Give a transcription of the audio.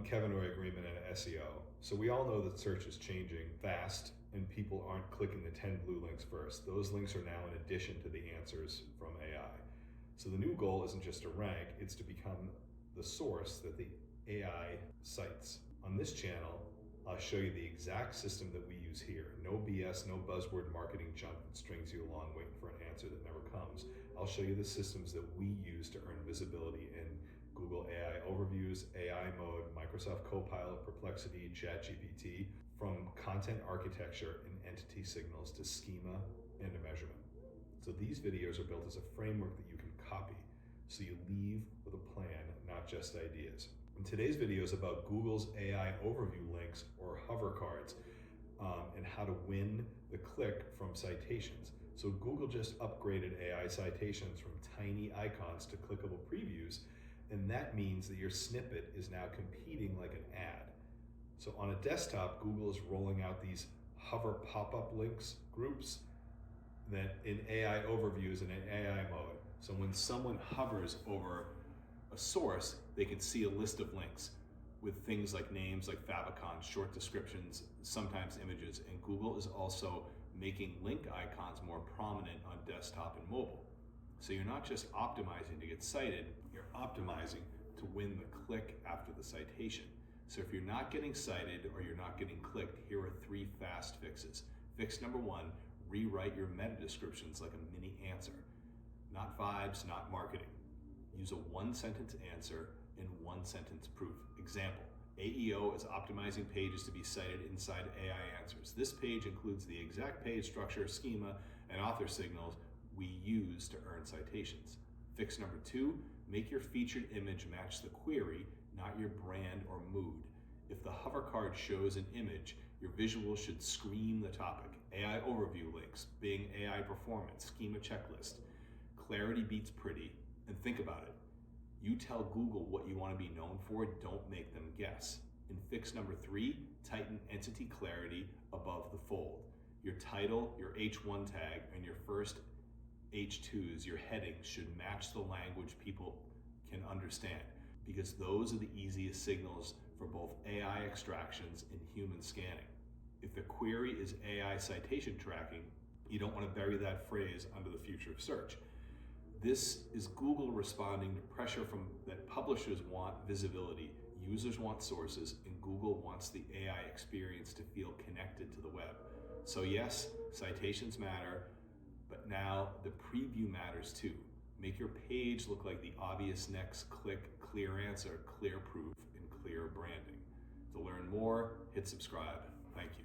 I'm Kevin Roy, Agreement and SEO. So we all know that search is changing fast and people aren't clicking the 10 blue links first. Those links are now in addition to the answers from AI. So the new goal isn't just to rank, it's to become the source that the AI cites. On this channel, I'll show you the exact system that we use here. No BS, no buzzword marketing junk that strings you along waiting for an answer that never comes. I'll show you the systems that we use to earn visibility in Google AI Overviews, AI Mode, Microsoft Copilot, Perplexity, ChatGPT, from content architecture and entity signals to schema and to measurement. So these videos are built as a framework that you can copy, so you leave with a plan, not just ideas. And today's video is about Google's AI overview links or hover cards and how to win the click from citations. So Google just upgraded AI citations from tiny icons to clickable previews, and that means that your snippet is now competing like an ad. So on a desktop, Google is rolling out these hover pop-up links groups that in AI overviews and in AI mode. So when someone hovers over a source, they can see a list of links with things like names like favicons, short descriptions, sometimes images. And Google is also making link icons more prominent on desktop and mobile. So you're not just optimizing to get cited, you're optimizing to win the click after the citation. So if you're not getting cited or you're not getting clicked, here are 3 fast fixes. Fix number 1, rewrite your meta descriptions like a mini answer. Not vibes, not marketing. Use a 1-sentence answer and 1-sentence proof. Example, AEO is optimizing pages to be cited inside AI answers. This page includes the exact page structure, schema, and author signals we use to earn citations. Fix number 2, make your featured image match the query, not your brand or mood. If the hover card shows an image, your visual should scream the topic. AI overview links, Bing AI performance, schema checklist. Clarity beats pretty, and think about it. You tell Google what you want to be known for, don't make them guess. And fix number 3, tighten entity clarity above the fold. Your title, your H1 tag, and your first H2s, your headings, should match the language people can understand, because those are the easiest signals for both AI extractions and human scanning. If the query is AI citation tracking, you don't want to bury that phrase under the future of search. This is Google responding to pressure from that publishers want visibility, users want sources, and Google wants the AI experience to feel connected to the web. So yes, citations matter, but now the preview matters too. Make your page look like the obvious next click, clear answer, clear proof, and clear branding. To learn more, hit subscribe. Thank you.